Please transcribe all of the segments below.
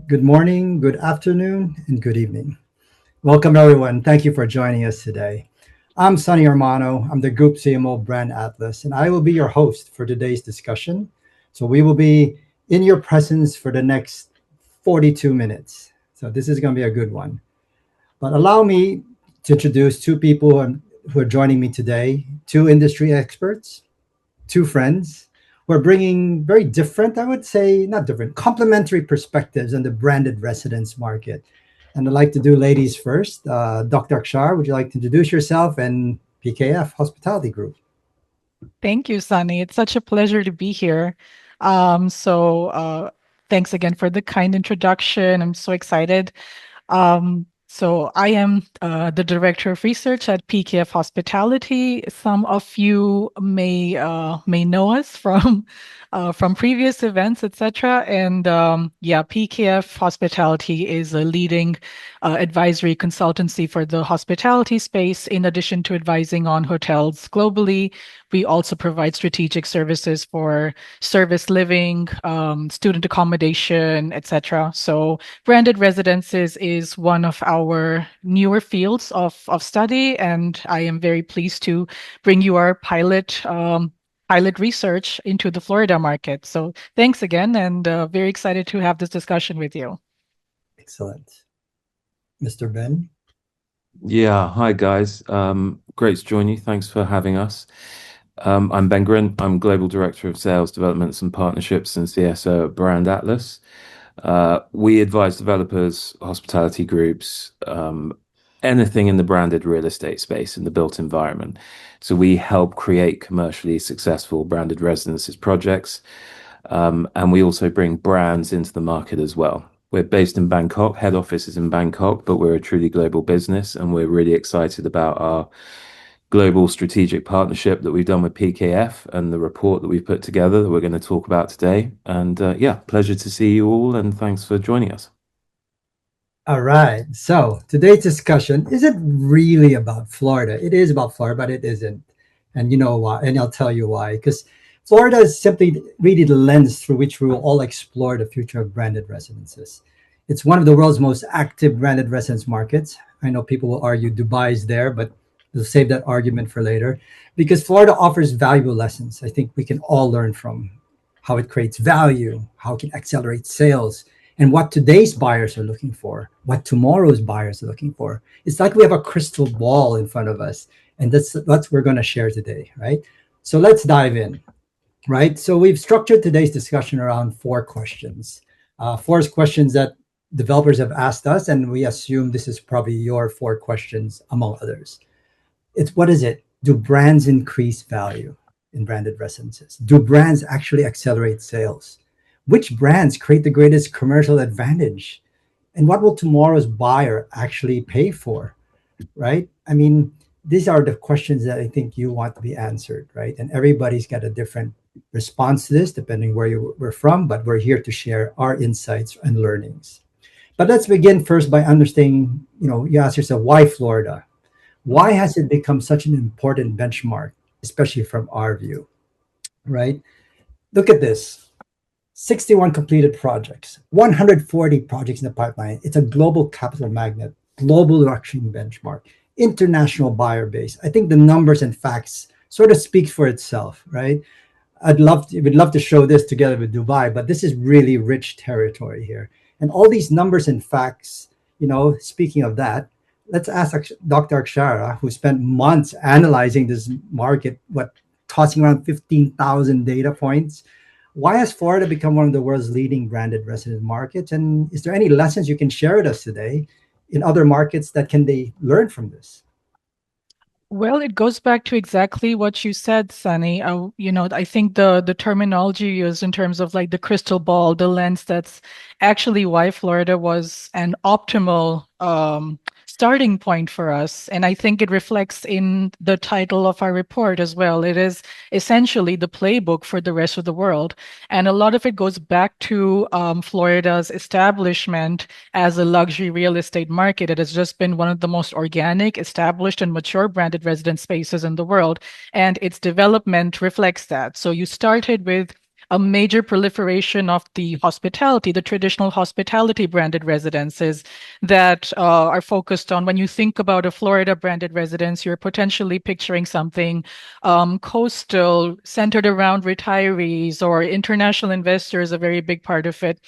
Good morning, good afternoon, and good evening. Welcome, everyone. Thank you for joining us today. I'm Sonny Armano. I'm the Group CMO Brand Atlas, and I will be your host for today's discussion. So, we will be in your presence for the next 42 minutes. So, this is going to be a good one. But allow me to introduce two people who are joining me today, two industry experts, two friends who are bringing very different, I would say, not different, complementary perspectives on the branded residence market. And I'd like to do ladies first. Dr. Akshar, would you like to introduce yourself and PKF Hospitality Group? Thank you, Sunny. It's such a pleasure to be here. Thanks again for the kind introduction. I'm so excited. So I am the director of research at PKF Hospitality. Some of you may know us from previous events, etc. And yeah, PKF Hospitality is a leading advisory consultancy for the hospitality space. In addition to advising on hotels globally, we also provide strategic services for service living, student accommodation, etc. So branded residences is one of our newer fields of study, and I am very pleased to bring you our pilot research into the Florida market. So thanks again, and very excited to have this discussion with you. Excellent. Mr. Ben? Yeah, hi guys. Great to join you. Thanks for having us. I'm Ben Grin. I'm Global Director of Sales, Developments and Partnerships and CSO at Brand Atlas. We advise developers, hospitality groups, anything in the branded real estate space in the built environment. So we help create commercially successful branded residences projects. And we also bring brands into the market as well. We're based in Bangkok, head office is in Bangkok, but we're a truly global business, and we're really excited about our global strategic partnership that we've done with PKF and the report that we've put together that we're going to talk about today. And yeah, pleasure to see you all, and thanks for joining us. All right. So today's discussion isn't really about Florida. It is about Florida, but it isn't. And you know why? And I'll tell you why. Because Florida is simply really the lens through which we will all explore the future of branded residences. It's one of the world's most active branded residence markets. I know people will argue Dubai is there, but we'll save that argument for later. Because Florida offers valuable lessons I think we can all learn from how it creates value, how it can accelerate sales, and what today's buyers are looking for, what tomorrow's buyers are looking for. It's like we have a crystal ball in front of us, and that's what we're going to share today, right? So let's dive in, right? So we've structured today's discussion around four questions, four questions that developers have asked us, and we assume this is probably your four questions among others. It's what is it? Do brands increase value in branded residences? Do brands actually accelerate sales? Which brands create the greatest commercial advantage? And what will tomorrow's buyer actually pay for? Right? I mean, these are the questions that I think you want to be answered, right? And everybody's got a different response to this depending where we're from, but we're here to share our insights and learnings. But let's begin first by understanding, you ask yourself, why Florida? Why has it become such an important benchmark, especially from our view, right? Look at this. 61 completed projects, 140 projects in the pipeline. It's a global capital magnet, global luxury benchmark, international buyer base. I think the numbers and facts sort of speak for itself, right? We'd love to show this together with Dubai, but this is really rich territory here. And all these numbers and facts, speaking of that, let's ask Dr. Akshara, who spent months analyzing this market, tossing around 15,000 data points. Why has Florida become one of the world's leading branded resident markets? And is there any lessons you can share with us today in other markets that can they learn from this? Well, it goes back to exactly what you said, Sunny. I think the terminology used in terms of like the crystal ball, the lens, that's actually why Florida was an optimal starting point for us. And I think it reflects in the title of our report as well. It is essentially the playbook for the rest of the world. And a lot of it goes back to Florida's establishment as a luxury real estate market. It has just been one of the most organic, established, and mature branded residence spaces in the world. And its development reflects that. So you started with a major proliferation of the hospitality, the traditional hospitality branded residences that are focused on. When you think about a Florida branded residence, you're potentially picturing something coastal, centered around retirees or international investors, a very big part of it.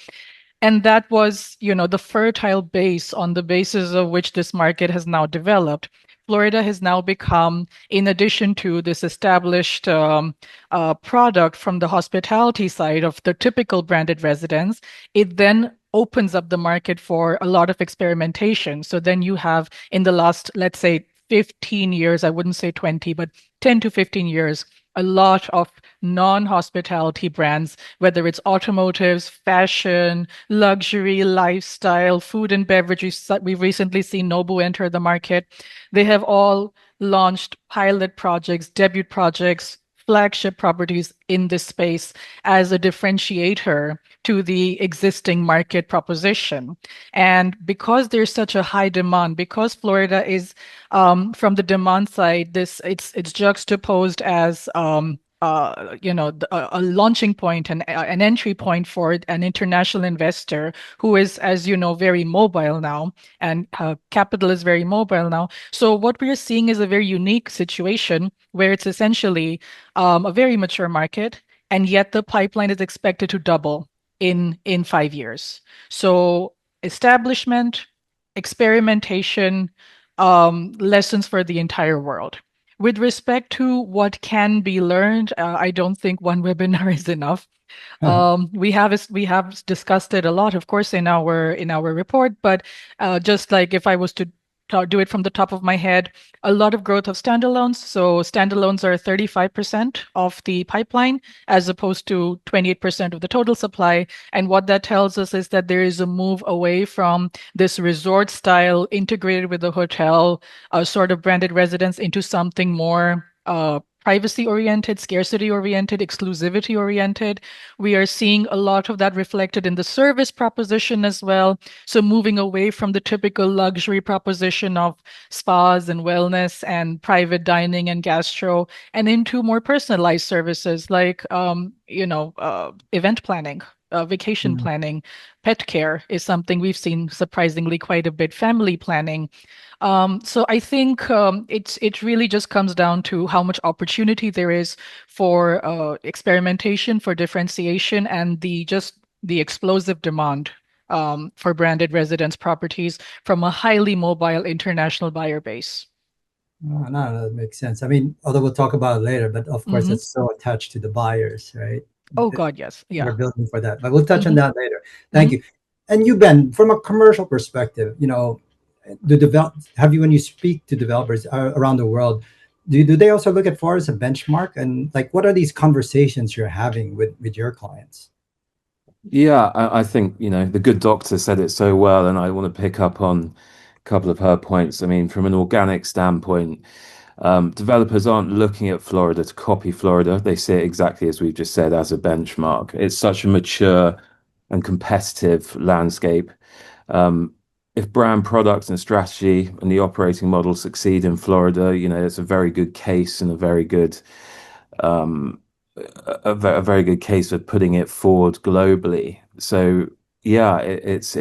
And that was, the fertile base on the basis of which this market has now developed. Florida has now become, in addition to this established product from the hospitality side of the typical branded residence, it then opens up the market for a lot of experimentation. So then you have, in the last, let's say, 15 years, I wouldn't say 20, but 10 to 15 years, a lot of non-hospitality brands, whether it's automotives, fashion, luxury, lifestyle, food and beverage. We've recently seen Nobu enter the market. They have all launched pilot projects, debut projects, flagship properties in this space as a differentiator to the existing market proposition. And because there's such a high demand, because Florida is from the demand side, it's juxtaposed as a launching point and an entry point for an international investor who is, as you know, very mobile now, and capital is very mobile now. So what we are seeing is a very unique situation where it's essentially a very mature market, and yet the pipeline is expected to double in 5 years. So establishment, experimentation, lessons for the entire world. With respect to what can be learned, I don't think one webinar is enough. We have discussed it a lot, of course, in our report. But just like if I was to do it from the top of my head, a lot of growth of standalones. So standalones are 35% of the pipeline, as opposed to 28% of the total supply. And what that tells us is that there is a move away from this resort style integrated with the hotel, sort of branded residence, into something more privacy oriented, scarcity oriented, exclusivity oriented. We are seeing a lot of that reflected in the service proposition as well. So moving away from the typical luxury proposition of spas and wellness and private dining and gastro, and into more personalized services like, event planning. Vacation Mhm. planning, pet care is something we've seen surprisingly quite a bit. Family planning, so I think it really just comes down to how much opportunity there is for experimentation, for differentiation, and the explosive demand for branded residence properties from a highly mobile international buyer base. Oh, no, that makes sense. I mean, although we'll talk about it later, but of course, Hmm. it's so attached to the buyers, right? Oh God, yes, They're yeah. building for that, but we'll touch on Hmm. that later. Thank Hmm. you. And you, Ben, from a commercial perspective, have you, when you speak to developers around the world, do they also look at Florida as a benchmark? And like, what are these conversations you're having with your clients? Yeah, I think, the good doctor said it so well, and I want to pick up on a couple of her points. I mean, from an organic standpoint, developers aren't looking at Florida to copy Florida. They see it exactly as we've just said, as a benchmark. It's such a mature and competitive landscape. Um, if brand products and strategy and the operating model succeed in Florida, it's a very good case and um, a very good case of putting it forward globally. So yeah, it's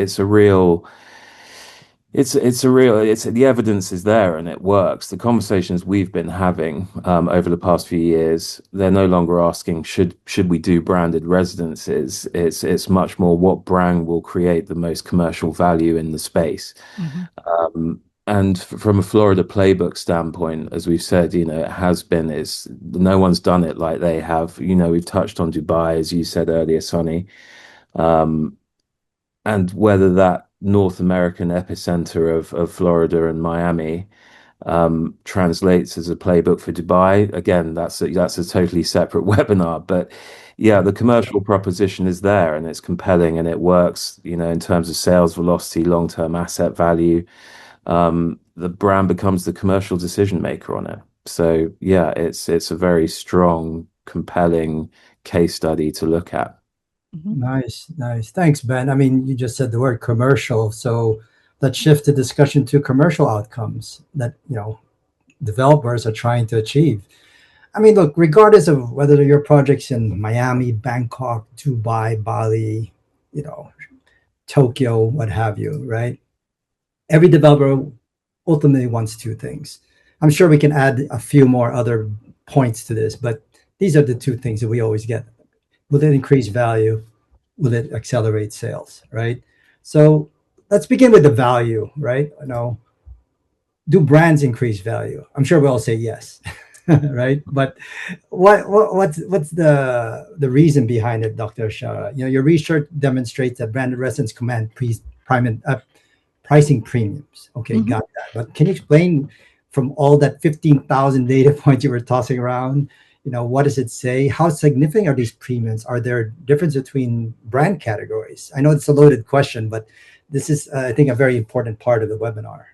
the evidence is there and it works. The conversations we've been having over the past few years, they're no longer asking should we do branded residences. It's much more what brand will create the most commercial value in the space. Hmm. And from a Florida Playbook standpoint, as we've said, it has been, is no one's done it like they have. We've touched on Dubai, as you said earlier, Sonny. Um, and whether that North American epicenter of Florida and Miami translates as a playbook for Dubai, again, that's a totally separate webinar. But yeah, the commercial proposition is there and it's compelling and it works, in terms of sales velocity, long-term asset value. The brand becomes the commercial decision maker on it. So yeah, it's a very strong, compelling case study to look at. Hmm. Nice, nice. Thanks, Ben. I mean, you just said the word commercial, so let's shift the discussion to commercial outcomes that developers are trying to achieve. I mean, look, regardless of whether your project's in Miami, Bangkok, Dubai, Bali, you know, Tokyo, what have you, right? Every developer ultimately wants two things. I'm sure we can add a few more other points to this, but these are the two things that we always get. Will it increase value? Will it accelerate sales? Right. So let's begin with the value, right? Do brands increase value? I'm sure we all say yes, right? But what's the reason behind it, Dr. Shara? Your research demonstrates that branded residents command pricing premiums. Okay, Mhm. got that. But can you explain from all that 15,000 data points you were tossing around? What does it say? How significant are these premiums? Are there differences between brand categories? I know it's a loaded question, but this is, I think, a very important part of the webinar.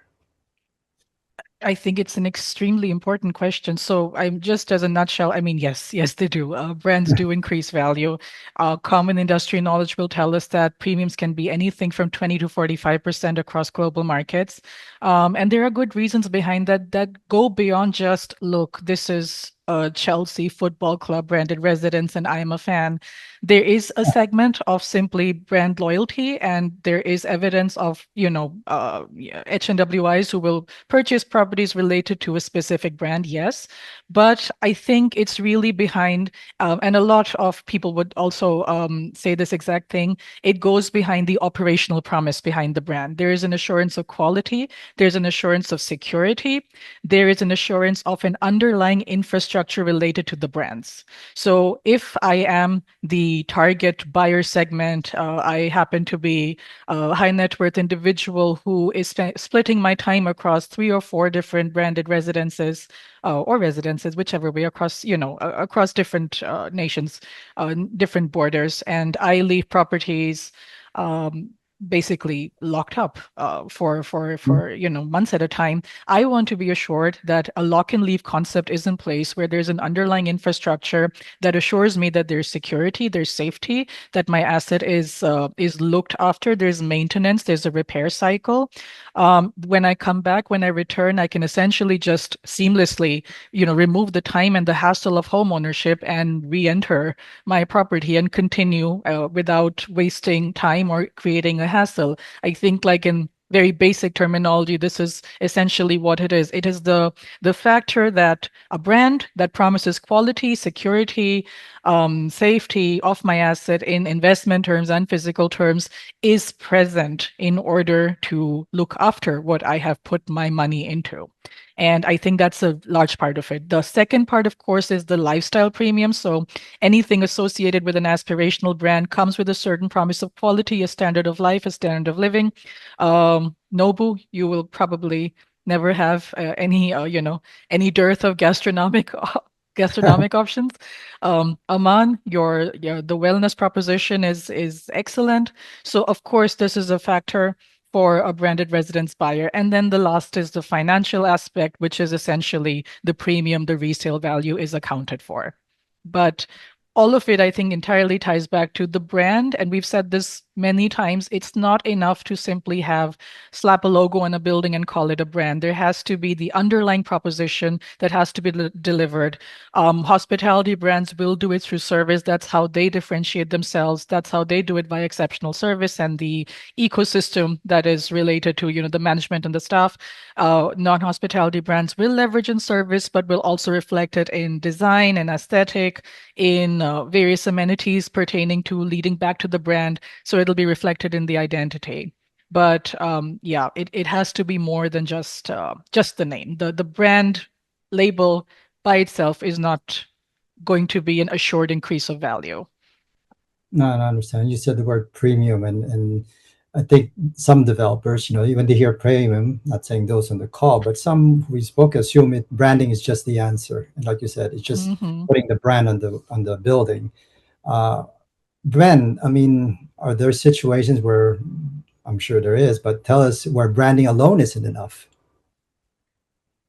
I think it's an extremely important question. So I'm just as a nutshell, I mean, yes, they do. Brands do increase value. Common industry knowledge will tell us that premiums can be anything from 20 to 45% across global markets. And there are good reasons behind that go beyond just, look, this is a Chelsea Football Club branded residence and I am a fan. There is a segment of simply brand loyalty, and there is evidence of, yeah, HNWIs who will purchase properties related to a specific brand, yes. But I think it's really behind, and a lot of people would also say this exact thing. It goes behind the operational promise behind the brand. There is an assurance of quality, there's an assurance of security, there is an assurance of an underlying infrastructure related to the brands. So if I am the target buyer segment, I happen to be a high net worth individual who is splitting my time across 3 or 4 different branded residences, whichever way, across, across different nations, different borders, and I leave properties um, basically locked up for months at a time. I want to be assured that a lock and leave concept is in place where there's an underlying infrastructure that assures me that there's security, there's safety, that my asset is looked after, there's maintenance, there's a repair cycle. When I come back, when I return, I can essentially just seamlessly, remove the time and the hassle of home ownership and re-enter my property and continue without wasting time or creating a hassle. I think, like, in very basic terminology, this is essentially what it is. It is the factor that a brand that promises quality, security, safety of my asset in investment terms and physical terms is present in order to look after what I have put my money into. And I think that's a large part of it. The second part, of course, is the lifestyle premium. So anything associated with an aspirational brand comes with a certain promise of quality, a standard of life, a standard of living. Nobu, you will probably never have any dearth of gastronomic options. Aman, the wellness proposition is excellent. So of course, this is a factor for a branded residence buyer. And then the last is the financial aspect, which is essentially the premium, the resale value is accounted for. But all of it, I think, entirely ties back to the brand. And we've said this many times. It's not enough to simply slap a logo on a building and call it a brand. There has to be the underlying proposition that has to be delivered. Hospitality brands will do it through service. That's how they differentiate themselves. That's how they do it by exceptional service and the ecosystem that is related to, the management and the staff. Non-hospitality brands will leverage in service, but will also reflect it in design and aesthetic, in various amenities pertaining to leading back to the brand. So it'll be reflected in the identity. But yeah, it has to be more than just the name. The brand label by itself is not going to be an assured increase of value. No, I understand. You said the word premium, and I think some developers, when they hear premium, not saying those on the call, but some we spoke assume branding is just the answer. And like you said, it's just Mhm. putting the brand on the building. Uh, Brand, I mean, are there situations where I'm sure there is, but tell us where branding alone isn't enough?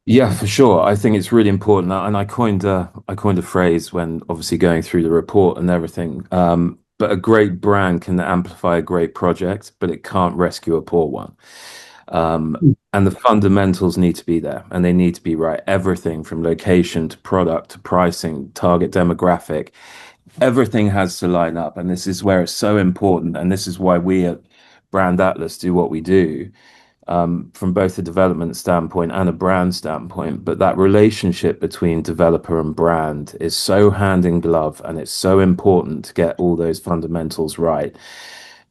Yeah, for sure. I think it's really important, and I coined a phrase when obviously going through the report and everything. But a great brand can amplify a great project, but it can't rescue a poor one. And the fundamentals need to be there and they need to be right. Everything from location to product to pricing, target demographic, everything has to line up. And this is where it's so important. And this is why we at Brand Atlas do what we do, from both a development standpoint and a brand standpoint. But that relationship between developer and brand is so hand in glove, and it's so important to get all those fundamentals right.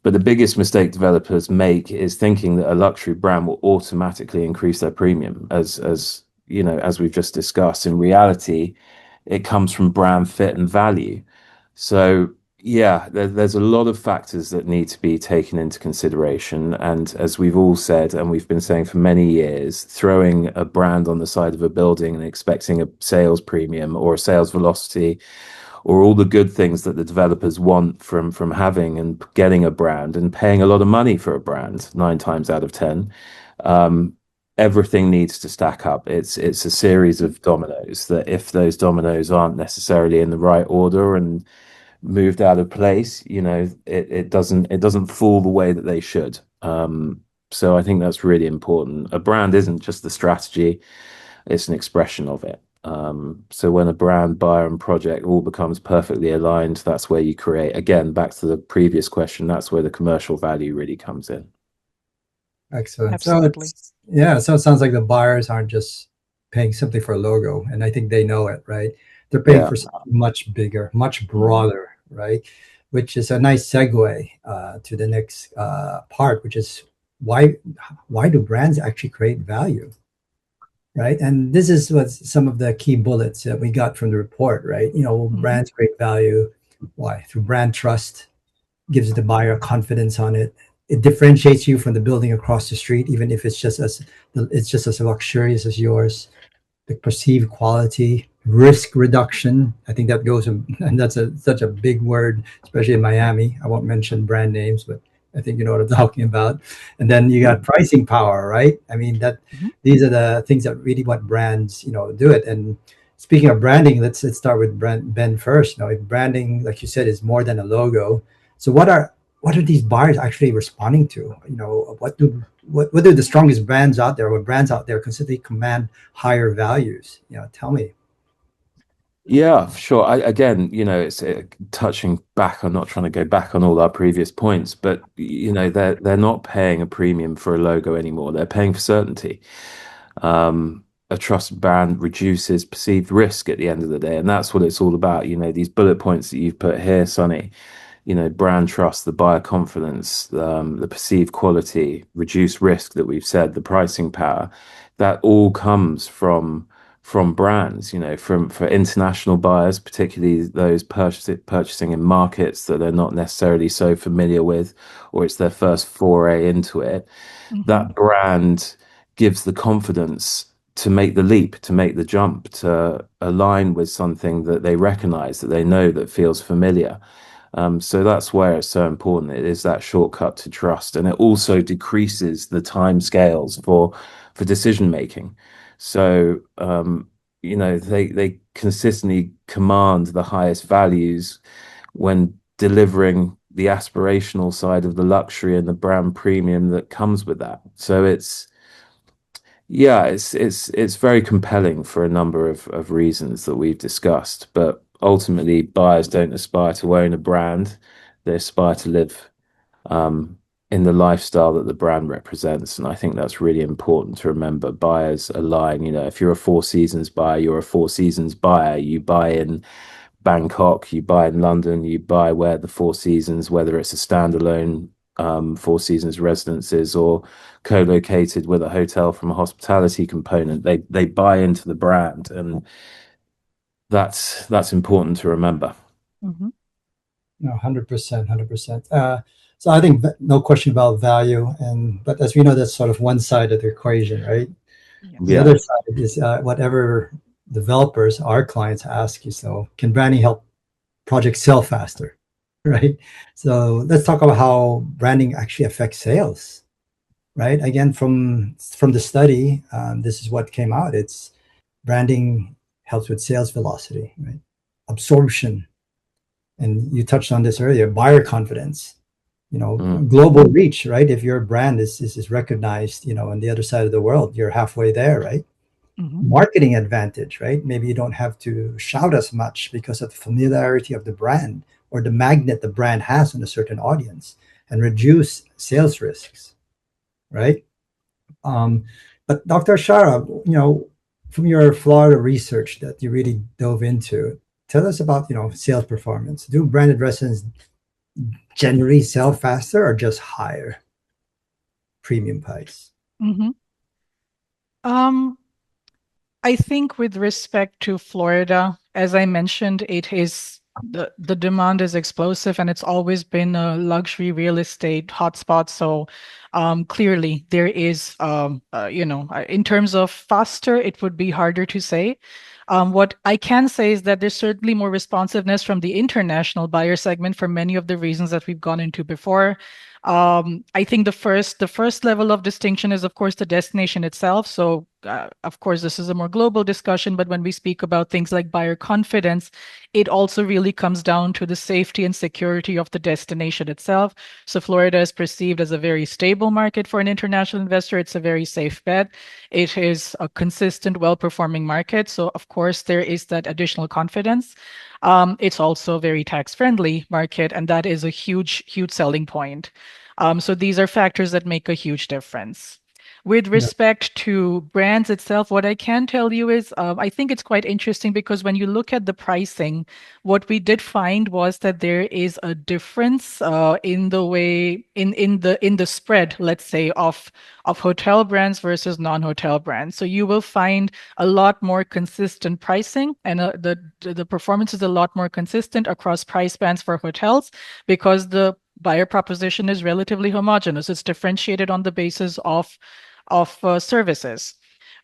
But the biggest mistake developers make is thinking that a luxury brand will automatically increase their premium, as you know, as we've just discussed. In reality, it comes from brand fit and value. So yeah, there's a lot of factors that need to be taken into consideration. And as we've all said, and we've been saying for many years, throwing a brand on the side of a building and expecting a sales premium or a sales velocity or all the good things that the developers want from having and getting a brand and paying a lot of money for a brand 9 times out of 10, um, everything needs to stack up. It's a series of dominoes that if those dominoes aren't necessarily in the right order and moved out of place, you know, it doesn't fall the way that they should. So I think that's really important. A brand isn't just the strategy, it's an expression of it. So when a brand, buyer, and project all becomes perfectly aligned, that's where you create, again, back to the previous question, that's where the commercial value really comes in. Excellent. So Absolutely. so it sounds like the buyers aren't just paying simply for a logo, and I think they know it, right? They're paying Yeah. for something much bigger, much Mhm. broader, right? Which is a nice segue to the next part, which is why why do brands actually create value, right? And this is what some of the key bullets that we got from the report, right? Mhm. Brands create value. Why? Through brand trust, gives the buyer confidence on it. It differentiates you from the building across the street, even if it's just as luxurious as yours. The perceived quality, risk reduction. I think that goes, and that's such a big word, especially in Miami. I won't mention brand names, but I think you know what I'm talking about. And then you got pricing power, right? I mean that Mhm. these are the things that really what brands do it. And speaking of branding, let's start with Ben first. If branding, like you said, is more than a logo, so what are these buyers actually responding to? What are the strongest brands out there, or brands out there consistently command higher values? Tell me. Yeah, sure. Again, you know, it's touching back. I'm not trying to go back on all our previous points, but you know, they're not paying a premium for a logo anymore. They're paying for certainty. A trusted brand reduces perceived risk at the end of the day, and that's what it's all about. You know, these bullet points that you've put here, Sonny. You know, brand trust, the buyer confidence, the perceived quality, reduced risk that we've said, the pricing power, that all comes from brands, you know, from for international buyers, particularly those purchasing in markets that they're not necessarily so familiar with, or it's their first foray into it. Mhm. That brand gives the confidence to make the leap, to make the jump, to align with something that they recognize, that they know, that feels familiar. So that's where it's so important. It is that shortcut to trust, and it also decreases the time scales for decision making. So you know, they consistently command the highest values when delivering the aspirational side of the luxury and the brand premium that comes with that. So it's very compelling for a number of reasons that we've discussed. But ultimately, buyers don't aspire to own a brand; they aspire to live um, in the lifestyle that the brand represents. And I think that's really important to remember. Buyers align. You know, if you're a Four Seasons buyer, you're a Four Seasons buyer. You buy in Bangkok, you buy in London, you buy where the Four Seasons, whether it's a standalone Four Seasons residences or co-located with a hotel from a hospitality component, they buy into the brand, and that's important to remember. Mhm. No, 100%, 100%. So I think no question about value, but as we know, that's sort of one side of the equation, right? The Yes. Yeah, other side is whatever developers, our clients ask you. So, can branding help projects sell faster, right? So let's talk about how branding actually affects sales, right? Again, from the study, this is what came out. It's branding helps with sales velocity, right? Absorption, and you touched on this earlier. Buyer confidence, Mm. global reach, right? If your brand is recognized, on the other side of the world, you're halfway there, right? Mhm. Marketing advantage, right? Maybe you don't have to shout as much because of the familiarity of the brand or the magnet the brand has on a certain audience, and reduce sales risks, right? Um, but Dr. Shara, from your Florida research that you really dove into, tell us about, sales performance. Do branded residents generally sell faster or just higher premium price? Mhm. Um, I think with respect to Florida, as I mentioned, it is the demand is explosive and it's always been a luxury real estate hotspot. So clearly there is, in terms of faster, it would be harder to say. What I can say is that there's certainly more responsiveness from the international buyer segment for many of the reasons that we've gone into before. I think the first level of distinction is, of course, the destination itself. So, of course, this is a more global discussion, but when we speak about things like buyer confidence, it also really comes down to the safety and security of the destination itself. So, Florida is perceived as a very stable market for an international investor. It's a very safe bet. It is a consistent, well-performing market. So, of course, there is that additional confidence. It's also a very tax-friendly market, and that is a huge, huge selling point. So these are factors that make a huge difference. With Yeah. respect to brands itself, what I can tell you is I think it's quite interesting because when you look at the pricing, what we did find was that there is a difference in the way in the spread, let's say, of hotel brands versus non-hotel brands. So you will find a lot more consistent pricing, and the performance is a lot more consistent across price bands for hotels because the buyer proposition is relatively homogeneous. It's differentiated on the basis of services.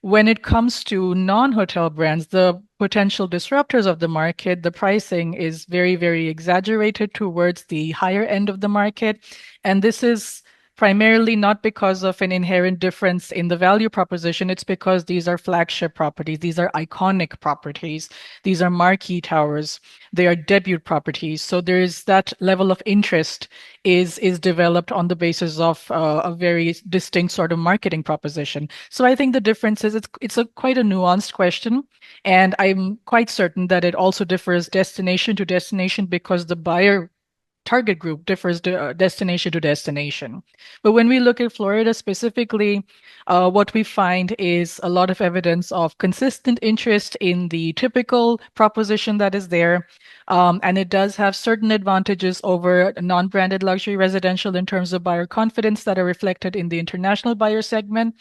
When it comes to non-hotel brands, the potential disruptors of the market, the pricing is very, very exaggerated towards the higher end of the market. And this is primarily not because of an inherent difference in the value proposition. It's because these are flagship properties. These are iconic properties. These are marquee towers. They are debut properties. So there is that level of interest is developed on the basis of a very distinct sort of marketing proposition. So I think the difference is it's a quite a nuanced question, and I'm quite certain that it also differs destination to destination because the buyer target group differs destination to destination. But when we look at Florida specifically, what we find is a lot of evidence of consistent interest in the typical proposition that is there. And it does have certain advantages over non-branded luxury residential in terms of buyer confidence that are reflected in the international buyer segment.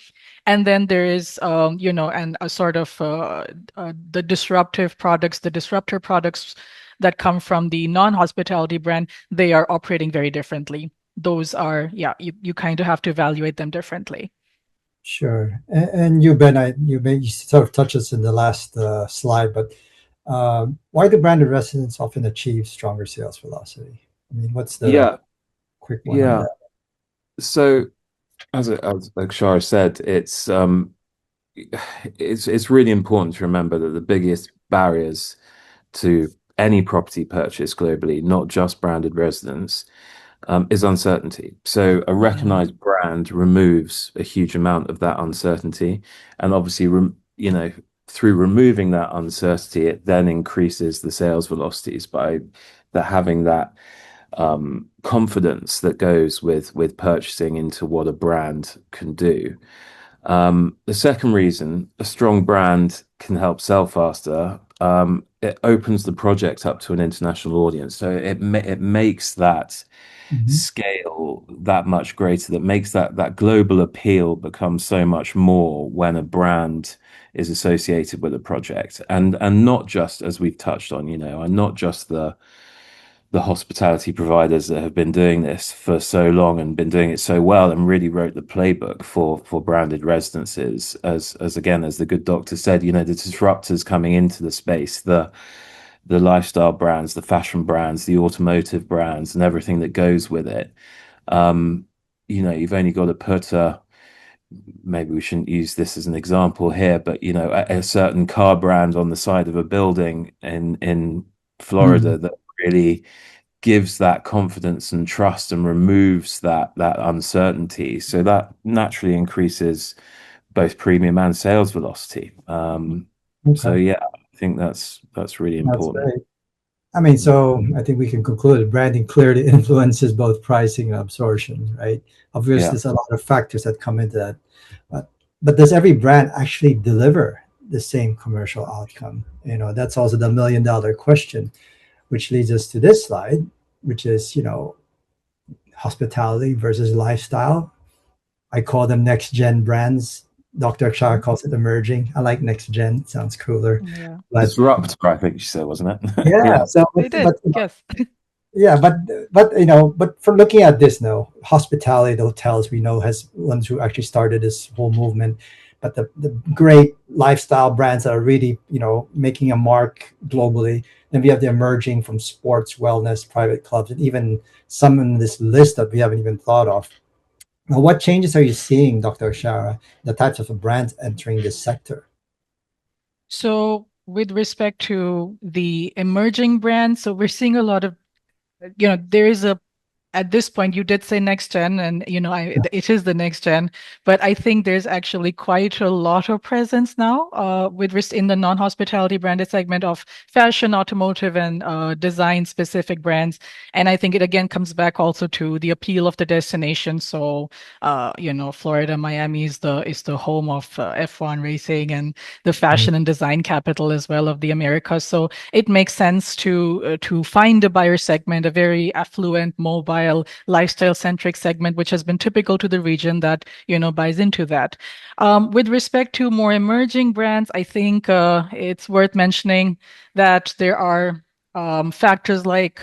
And then there is, and a sort of the disruptive products, the disruptor products that come from the non-hospitality brand, they are operating very differently. Those are, yeah, you kind of have to evaluate them differently. Sure. And you, Ben, you sort of touched this in the last slide, but why do branded residents often achieve stronger sales velocity? I mean, what's the Yeah, quick one on yeah. that? So as like Shara said, it's really important to remember that the biggest barriers to any property purchase globally, not just branded residence, is uncertainty. So a Mhm. recognized brand removes a huge amount of that uncertainty, and obviously, through removing that uncertainty, it then increases the sales velocities by having that confidence that goes with purchasing into what a brand can do. The second reason a strong brand can help sell faster, it opens the project up to an international audience. So it makes that Mhm. scale that much greater, that makes that global appeal become so much more when a brand is associated with a project. And not just as we've touched on, and not just the hospitality providers that have been doing this for so long and been doing it so well and really wrote the playbook for branded residences. As again, as the good doctor said, the disruptors coming into the space, the lifestyle brands, the fashion brands, the automotive brands, and everything that goes with it. Um, you've only got to put maybe we shouldn't use this as an example here, but a certain car brand on the side of a building in Florida Mhm. that really gives that confidence and trust and removes that uncertainty. So that naturally increases both premium and sales velocity. So Okay, yeah, I think that's really that's important. great. I mean, so I think we can conclude branding clearly influences both pricing and absorption, right? Obviously, Yeah. there's a lot of factors that come into that, but does every brand actually deliver the same commercial outcome? That's also the million-dollar question, which leads us to this slide, which is hospitality versus lifestyle. I call them next gen brands. Dr. Shah calls it emerging. I like next gen; sounds cooler. Yeah, But Disruptor, I think she said, wasn't it? yeah, Yeah. so they did. Yes. yeah, but from looking at this now, hospitality, the hotels we know has ones who actually started this whole movement, but the great lifestyle brands that are really making a mark globally. Then we have the emerging from sports, wellness, private clubs, and even some in this list that we haven't even thought of. Now, what changes are you seeing, Dr. Shara, the types of brands entering this sector? So with respect to the emerging brands, so we're seeing a lot of, there is a at this point, you did say next gen, and it is the next gen. But I think there's actually quite a lot of presence now, in the non-hospitality branded segment of fashion, automotive, and design-specific brands. And I think it again comes back also to the appeal of the destination. So, Florida, Miami is the home of F1 racing and the Mhm. fashion and design capital as well of the Americas. So it makes sense to find a buyer segment, a very affluent, mobile, lifestyle-centric segment, which has been typical to the region that buys into that. With respect to more emerging brands, I think it's worth mentioning that there are factors like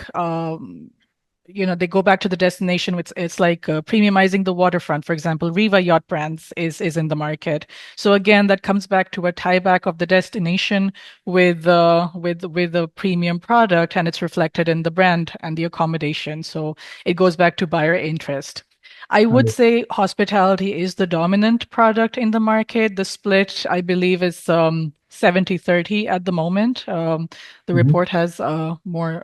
they go back to the destination. It's like premiumizing the waterfront. For example, Riva Yacht Brands is in the market. So again, that comes back to a tie back of the destination with a premium product, and it's reflected in the brand and the accommodation. So it goes back to buyer interest. I would say hospitality is the dominant product in the market. The split, I believe, is 70-30 at the moment. The Mhm. report has more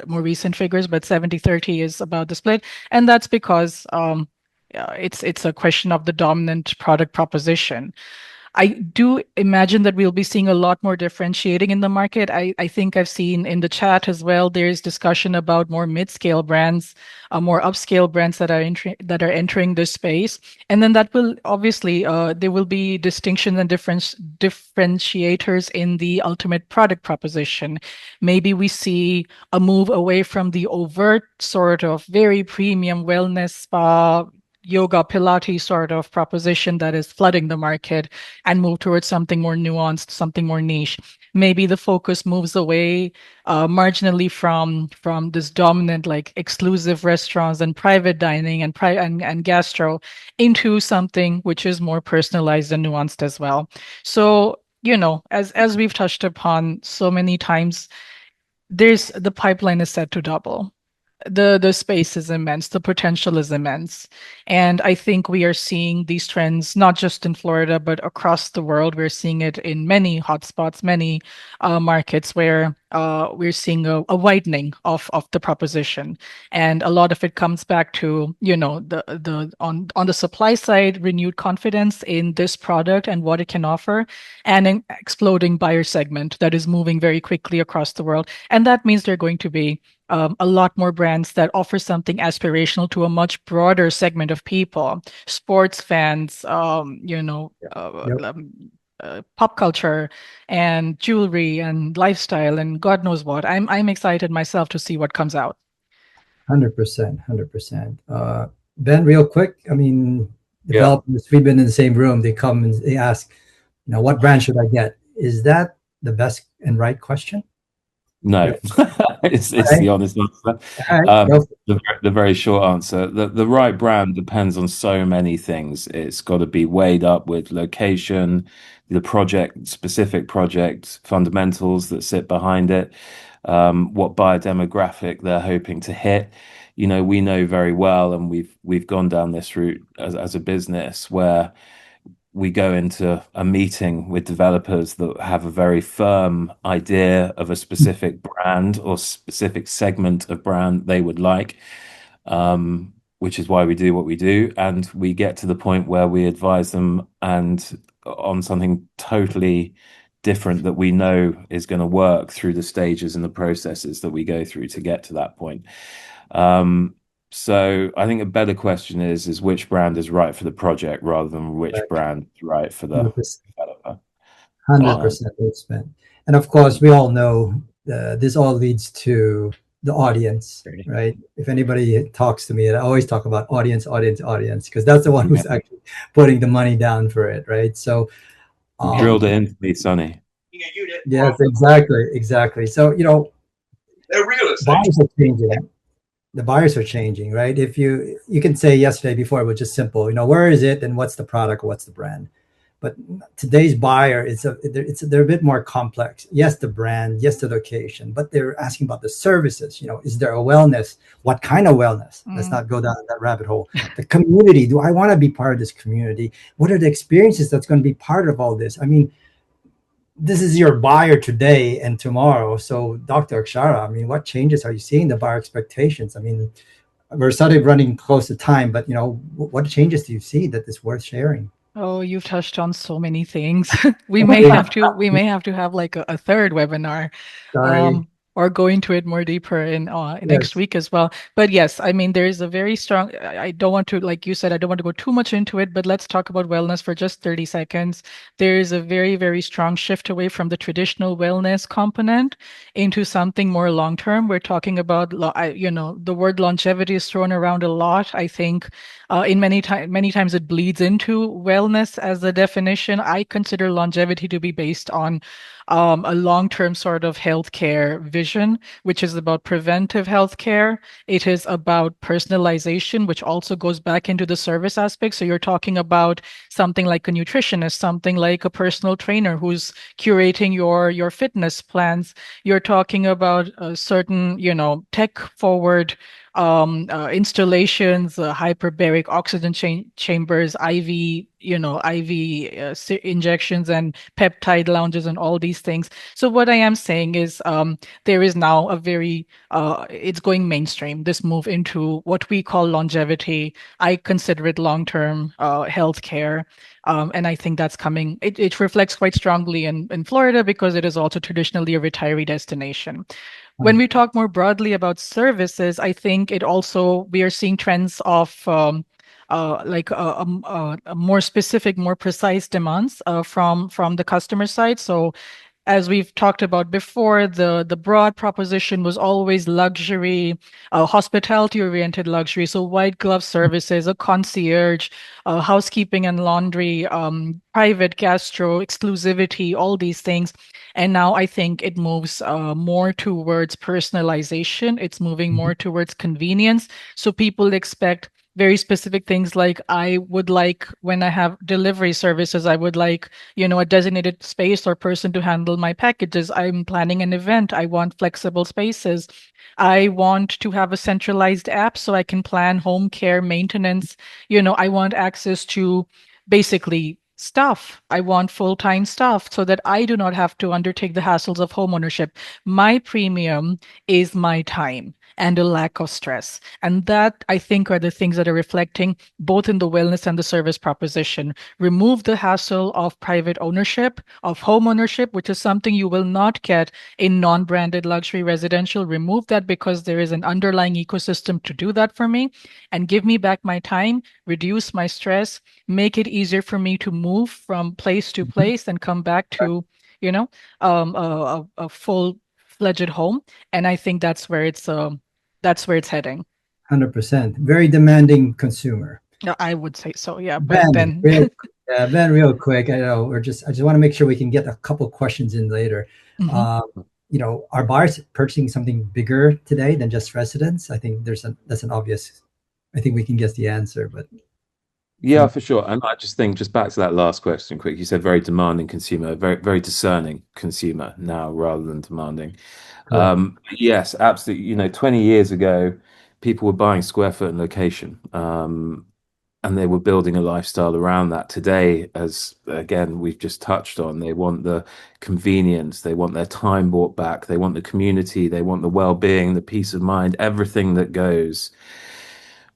recent figures, but 70-30 is about the split, and that's because yeah, it's a question of the dominant product proposition. I do imagine that we'll be seeing a lot more differentiating in the market. I think I've seen in the chat as well, there's discussion about more mid-scale brands, more upscale brands that are entering this space. And then that will obviously there will be distinctions and differentiators in the ultimate product proposition. Maybe we see a move away from the overt sort of very premium wellness spa yoga pilates sort of proposition that is flooding the market and move towards something more nuanced, something more niche. Maybe the focus moves away marginally from this dominant like exclusive restaurants and private dining and gastro into something which is more personalized and nuanced as well. So as we've touched upon so many times, the pipeline is set to double. The space is immense, the potential is immense. And I think we are seeing these trends not just in Florida, but across the world. We're seeing it in many hotspots, many markets where we're seeing a widening of the proposition. And a lot of it comes back to, on the supply side, renewed confidence in this product and what it can offer, and an exploding buyer segment that is moving very quickly across the world. And that means there are going to be a lot more brands that offer something aspirational to a much broader segment of people, sports fans, Yep. pop culture, and jewelry and lifestyle, and God knows what. I'm excited myself to see what comes out. 100%, 100%. Ben, real quick, I mean, Yeah. developers, we've been in the same room. They come and they ask, what brand should I get? Is that the best and right question? No, Yep. All it's right. the honest answer. All right. Go for The very short answer, the right brand depends on so many things. It's got to be weighed up with location, the project, specific project fundamentals that sit behind it, what buyer demographic they're hoping to hit. We know very well, and we've gone down this route as a business where we go into a meeting with developers that have a very firm idea of a specific brand or specific segment of brand they would like, which is why we do what we do. And we get to the point where we advise them and on something totally different that we know is going to work through the stages and the processes that we go through to get to that point. Um, so I think a better question is which brand is right for the project rather than which Correct. brand is right for the 100%. developer. Um, 100% spent. And of course, we all know this all leads to the audience, right? If anybody talks to me, I always talk about audience, audience, audience, because that's the one yeah, who's actually putting the money down for it, right? So, you drilled um, it into me, Sonny. yes, exactly, exactly. So, They're real estate. buyers are changing. The buyers are changing, right? If you can say yesterday before it was just simple, where is it and what's the product, what's the brand? But today's buyer they're a bit more complex. Yes, the brand, yes, the location, but they're asking about the services. Is there a wellness? What kind of wellness? Let's not go down that rabbit hole. The community. Do I want to be part of this community? What are the experiences that's going to be part of all this? I mean, this is your buyer today and tomorrow. So, Dr. Akshara, I mean, what changes are you seeing the buyer expectations? I mean, we're sort of running close to time, but what changes do you see that is worth sharing? Oh, you've touched on so many things. We may have to have like a third webinar, Sorry. um, or go into it more deeper in next Yes. week as well. But yes, I mean there is a very strong. I don't want to, like you said, I don't want to go too much into it. But let's talk about wellness for just 30 seconds. There is a very, very strong shift away from the traditional wellness component into something more long term. We're talking about, the word longevity is thrown around a lot. I think in many times it bleeds into wellness as a definition. I consider longevity to be based on a long-term sort of healthcare vision, which is about preventive healthcare. It is about personalization, which also goes back into the service aspect. So you're talking about something like a nutritionist, something like a personal trainer who's curating your fitness plans. You're talking about a certain, tech forward installations, hyperbaric oxygen chambers, IV injections and peptide lounges and all these things. So what I am saying is there is now it's going mainstream, this move into what we call longevity. I consider it long-term healthcare. And I think that's coming. It reflects quite strongly in Florida because it is also traditionally a retiree destination. When we talk more broadly about services, I think we are seeing trends of like a more specific, more precise demands from the customer side. So as we've talked about before, the broad proposition was always luxury, hospitality-oriented luxury. So white glove services, a concierge, housekeeping and laundry, private gastro, exclusivity, all these things. And now I think it moves more towards personalization. It's moving more towards convenience. So people expect very specific things like I would like when I have delivery services, I would like a designated space or person to handle my packages. I'm planning an event. I want flexible spaces. I want to have a centralized app so I can plan home care maintenance. I want access to basically staff. I want full-time staff so that I do not have to undertake the hassles of homeownership. My premium is my time and a lack of stress. And that, I think, are the things that are reflecting both in the wellness and the service proposition. Remove the hassle of private ownership, of home ownership, which is something you will not get in non-branded luxury residential. Remove that because there is an underlying ecosystem to do that for me, and give me back my time, reduce my stress, make it easier for me to move from place to place and come back to, a full-fledged home. And I think that's where it's heading. 100%. Very demanding consumer. Yeah, I would say so. Yeah, but Ben, then real quick. I just want to make sure we can get a couple questions in later. Mhm. Um, are buyers purchasing something bigger today than just residence? I think that's an obvious. I think we can guess the answer, but Yeah, for sure. And I just think, just back to that last question, quick, you said very demanding consumer, very, very discerning consumer now rather than demanding. correct. Yes, absolutely. 20 years ago, people were buying square foot and location. and they were building a lifestyle around that. Today, as again we've just touched on, they want the convenience, they want their time brought back, they want the community, they want the well-being, the peace of mind, everything that goes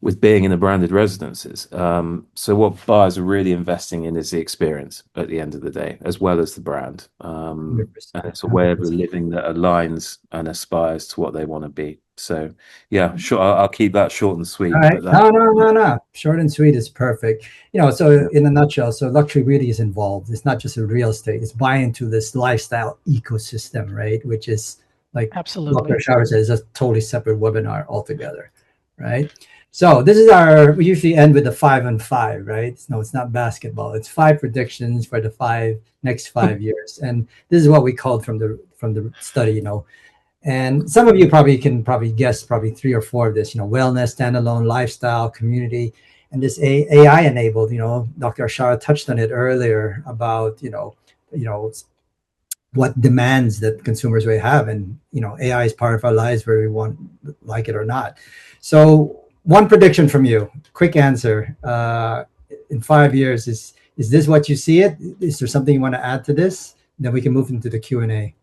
with being in the branded residences. So what buyers are really investing in is the experience at the end of the day, as well as the brand. And 100%, it's a way of 100%. living that aligns and aspires to what they want to be. So yeah, sure, I'll keep that short and All sweet, right. but that. No. Short and sweet is perfect. So in a nutshell, so luxury really is involved. It's not just a real estate. It's buying into this lifestyle ecosystem, right? Which is like Dr. Absolutely. Shower says, a totally separate webinar altogether, right? So we usually end with the 5 and 5, right? No, it's not basketball. It's 5 predictions for the next 5 years. And this is what we called from the study. And some of you can guess probably 3 or 4 of this, wellness, standalone, lifestyle, community, and this AI enabled, Dr. Ashara touched on it earlier about, what demands that consumers may have. And, AI is part of our lives whether we want, like it or not. So one prediction from you, quick answer, in 5 years, is this what you see it? Is there something you want to add to this? Then we can move into the Q&A.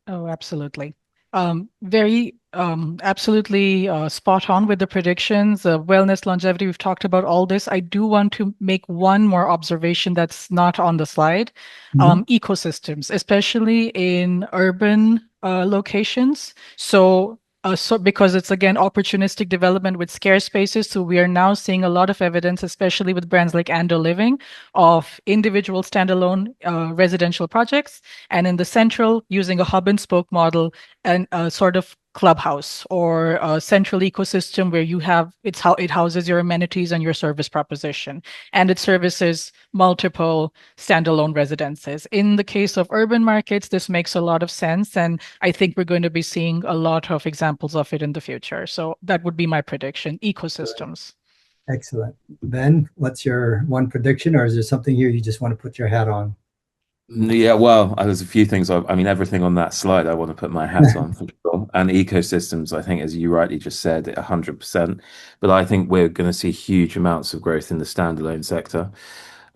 Oh, absolutely. Very absolutely spot on with the predictions. Wellness, longevity, we've talked about all this. I do want to make one more observation that's not on the slide. Ecosystems, especially in urban locations. So because it's again opportunistic development with scarce spaces, so we are now seeing a lot of evidence, especially with brands like Ando Living, of individual standalone residential projects, and in the central using a hub and spoke model and a sort of clubhouse or a central ecosystem where it's how it houses your amenities and your service proposition, and it services multiple standalone residences. In the case of urban markets, this makes a lot of sense, and I think we're going to be seeing a lot of examples of it in the future. So that would be my prediction: ecosystems. Excellent. Ben, what's your one prediction, or is there something here you just want to put your hat on? Yeah, well, there's a few things. I mean, everything on that slide, I want to put my hat on for sure. And ecosystems, I think, as you rightly just said, 100%. But I think we're going to see huge amounts of growth in the standalone sector,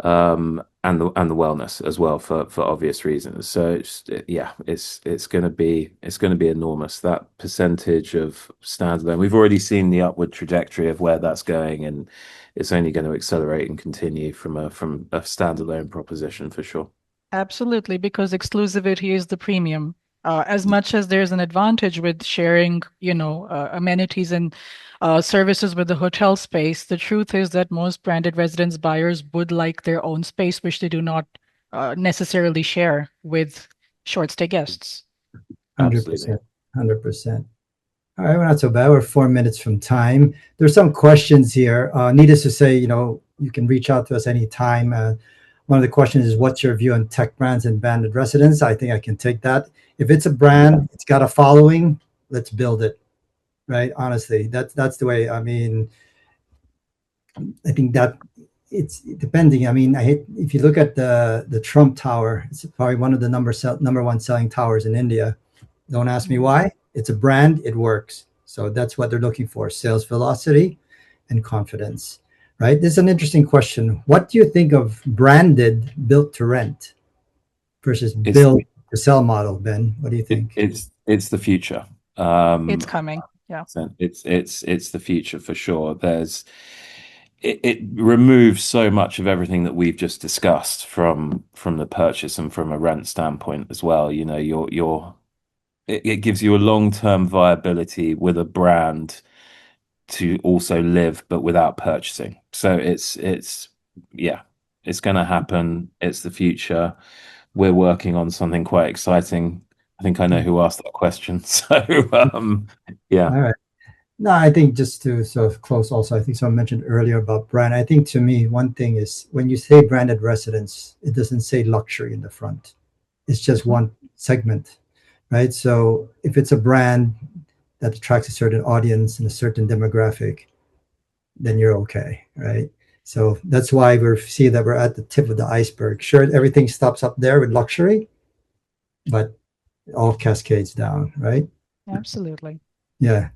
and the wellness as well for obvious reasons. So it's going to be enormous. That percentage of standalone. We've already seen the upward trajectory of where that's going, and it's only going to accelerate and continue from a standalone proposition for sure. Absolutely, because exclusivity is the premium. As much as there's an advantage with sharing, amenities and services with the hotel space, the truth is that most branded residence buyers would like their own space, which they do not necessarily share with short stay guests. Absolutely. 100%. 100%. All right, we're not so bad. We're 4 minutes from time. There's some questions here. Needless to say, you can reach out to us anytime. One of the questions is, what's your view on tech brands and branded residents? I think I can take that. If it's a brand, it's got a following, let's build it, right? Honestly, that's the way. I mean, I think that it's depending. I mean, if you look at the Trump Tower, it's probably one of the number one selling towers in India. Don't ask me why. It's a brand, it works. So that's what they're looking for: sales velocity and confidence, right? This is an interesting question. What do you think of branded built to rent versus It's built to sell model, Ben? What do you think? it's the future. It's coming. Yeah. So it's the future for sure. It removes so much of everything that we've just discussed from the purchase and from a rent standpoint as well. It gives you a long-term viability with a brand to also live, but without purchasing. So yeah, it's going to happen. It's the future. We're working on something quite exciting. I think I know who asked that question. So yeah. All right. No, I think just to sort of close also, I think someone mentioned earlier about brand. I think to me, one thing is when you say branded residence, it doesn't say luxury in the front. It's just one segment, right? So if it's a brand that attracts a certain audience and a certain demographic, then you're okay, right? So that's why we see that we're at the tip of the iceberg. Sure, everything stops up there with luxury, but it all cascades down, right? Absolutely. Yeah.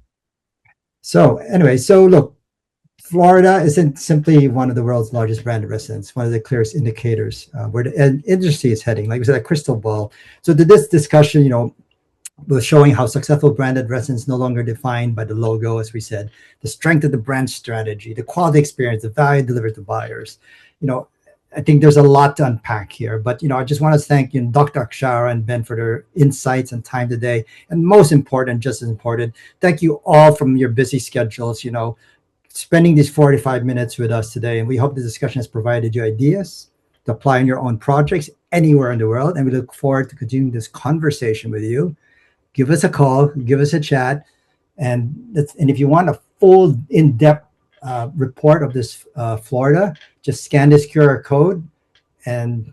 So anyway, so look, Florida isn't simply one of the world's largest brand residents, one of the clearest indicators where the industry is heading. Like we said, a crystal ball. So this discussion, was showing how successful branded residents no longer defined by the logo, as we said, the strength of the brand strategy, the quality experience, the value delivered to buyers. You know, I think there's a lot to unpack here, but I just want to thank Dr. Akshara and Ben for their insights and time today. And most important, just as important, thank you all from your busy schedules, spending these 45 minutes with us today. And we hope the discussion has provided you ideas to apply in your own projects anywhere in the world. And we look forward to continuing this conversation with you. Give us a call, give us a chat, and if you want a full in-depth report of this Florida, just scan this QR code and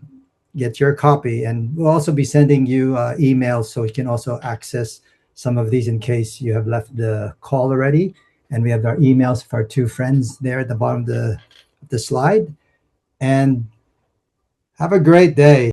get your copy. And we'll also be sending you emails so you can also access some of these in case you have left the call already. And we have our emails for our two friends there at the bottom of the slide. And have a great day.